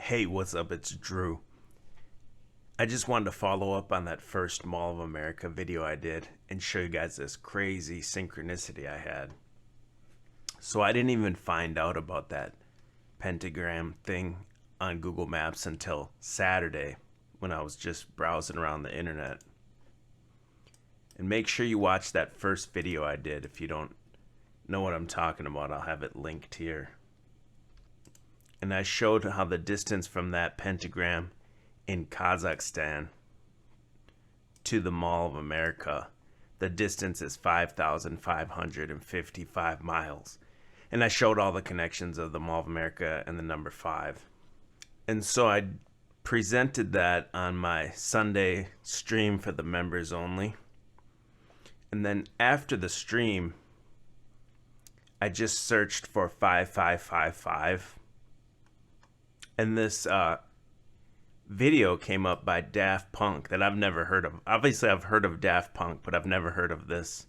Hey, what's up? It's Drew. I just wanted to follow up on that first Mall of America video I did and show you guys this crazy synchronicity I had. So I didn't even find out about that pentagram thing on Google Maps until Saturday when I was just browsing around the internet. And make sure you watch that first video I did. If you don't know what I'm talking about, I'll have it linked here. And I showed how the distance from that pentagram in Kazakhstan to the Mall of America, the distance is 5,555 miles. And I showed all the connections of the Mall of America and the number 5. And so I presented that on my Sunday stream for the members only. And then after the stream, I just searched for 5555. And this video came up by Daft Punk that I've never heard of. Obviously, I've heard of Daft Punk, but I've never heard of this.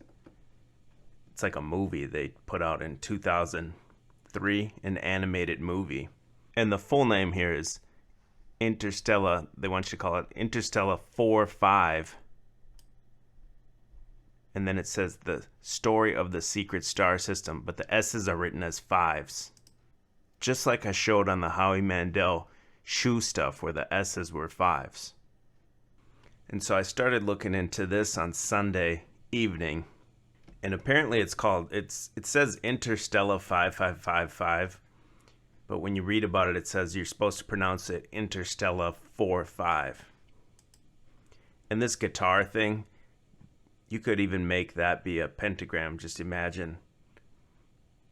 It's like a movie they put out in 2003, an animated movie. And the full name here is Interstellar. They want you to call it Interstellar 45. And then it says the story of the secret star system, but the S's are written as 5s. Just like I showed on the Howie Mandel shoe stuff where the S's were 5s. And so I started looking into this on Sunday evening. And apparently it says Interstellar 5555. But when you read about it, it says you're supposed to pronounce it Interstellar 45. And this guitar thing, you could even make that be a pentagram. Just imagine,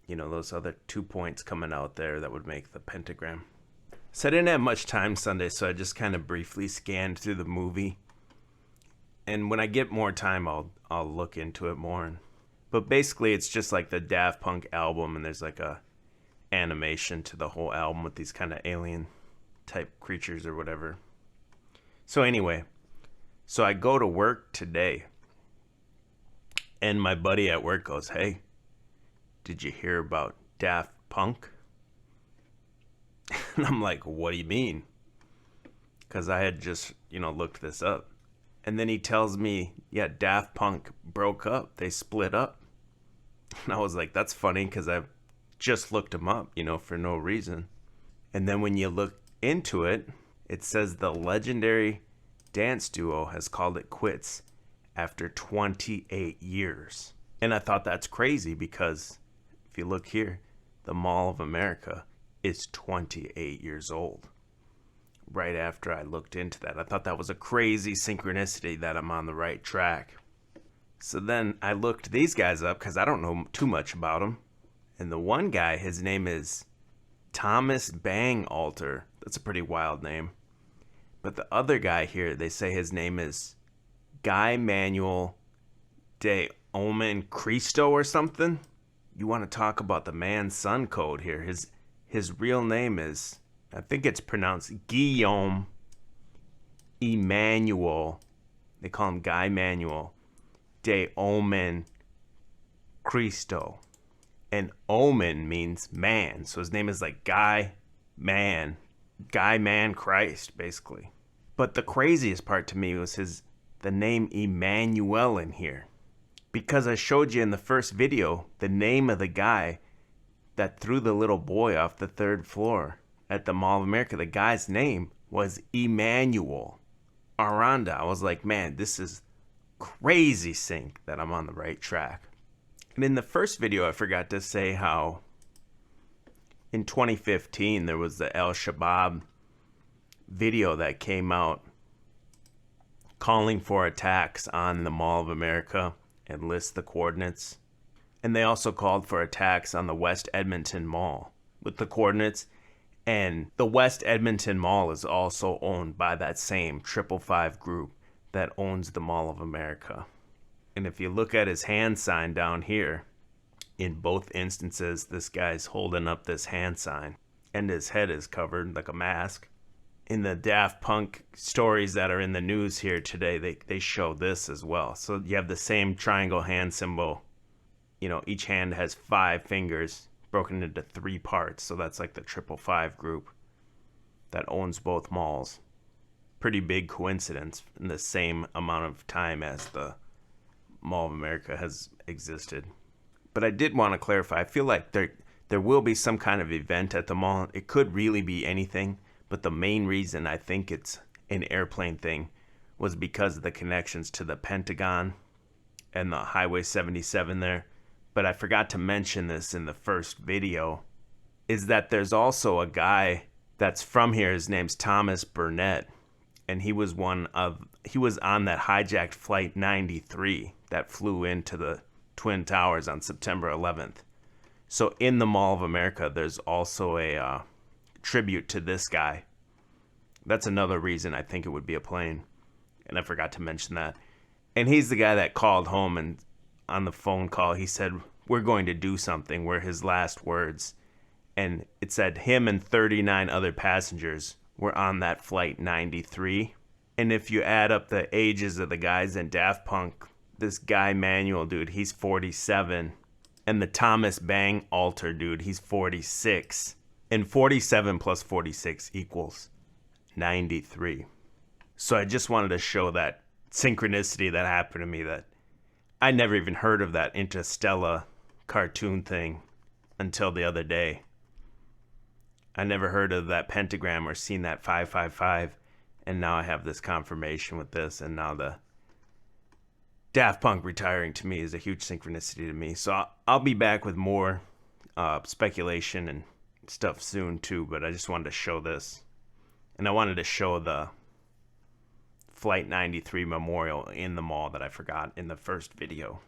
those other 2 points coming out there that would make the pentagram. So I didn't have much time Sunday, so I just kind of briefly scanned through the movie. And when I get more time, I'll look into it more. But basically, it's just like the Daft Punk album, and there's like a animation to the whole album with these kind of alien type creatures or whatever. So anyway, so I go to work today, and my buddy at work goes, "Hey, did you hear about Daft Punk?" And I'm like, "What do you mean?" Because I had just, looked this up. And then he tells me, yeah, Daft Punk broke up. They split up. And I was like, that's funny because I just looked them up, for no reason. And then when you look into it, it says the legendary dance duo has called it quits after 28 years. And I thought that's crazy because if you look here, the Mall of America is 28 years old. Right after I looked into that, I thought that was a crazy synchronicity that I'm on the right track. So then I looked these guys up because I don't know too much about them. And the one guy, his name is Thomas Bangalter. That's a pretty wild name. But the other guy here, they say his name is Guy Manuel de Omen Cristo or something. You want to talk about the man-son code here. His real name is, I think it's pronounced Guillaume Emmanuel. They call him Guy Manuel de Omen Cristo. And Omen means man. So his name is like Guy Man Christ, basically. But the craziest part to me was the name Emmanuel in here. Because I showed you in the first video the name of the guy that threw the little boy off the 3rd floor at the Mall of America. The guy's name was Emmanuel Aranda. I was like, man, this is crazy sync that I'm on the right track. And in the first video, I forgot to say how in 2015, there was the Al-Shabaab video that came out calling for attacks on the Mall of America and lists the coordinates. And they also called for attacks on the West Edmonton Mall with the coordinates. And the West Edmonton Mall is also owned by that same 555 group that owns the Mall of America. And if you look at his hand sign down here, in both instances, this guy's holding up this hand sign and his head is covered like a mask. In the Daft Punk stories that are in the news here today, they show this as well. So you have the same triangle hand symbol. Each hand has 5 fingers broken into 3 parts. So that's like the 555 group. that owns both malls. Pretty big coincidence in the same amount of time as the Mall of America has existed. But I did want to clarify, I feel like there will be some kind of event at the mall. It could really be anything, but the main reason I think it's an airplane thing was because of the connections to the Pentagon and the Highway 77 there. But I forgot to mention this in the first video, is that there's also a guy that's from here. His name's Thomas Burnett, and he was on that hijacked Flight 93 that flew into the Twin Towers on September 11th. So in the Mall of America, there's also a tribute to this guy. That's another reason I think it would be a plane, and I forgot to mention that. And he's the guy that called home, and on the phone call, he said, "We're going to do something," were his last words. And it said him and 39 other passengers were on that Flight 93. And if you add up the ages of the guys in Daft Punk, this Guy Manuel dude, he's 47. And the Thomas Bang Alter dude, he's 46. And 47 plus 46 equals 93. So I just wanted to show that synchronicity that happened to me, that I never even heard of that Interstellar cartoon thing until the other day. I never heard of that pentagram or seen that 555, and now I have this confirmation with this, and now the Daft Punk retiring to me is a huge synchronicity to me. So I'll be back with more speculation and stuff soon too, but I just wanted to show this. And I wanted to show the Flight 93 memorial in the mall that I forgot in the first video.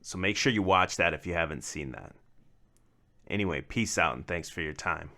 So make sure you watch that if you haven't seen that. Anyway, peace out and thanks for your time.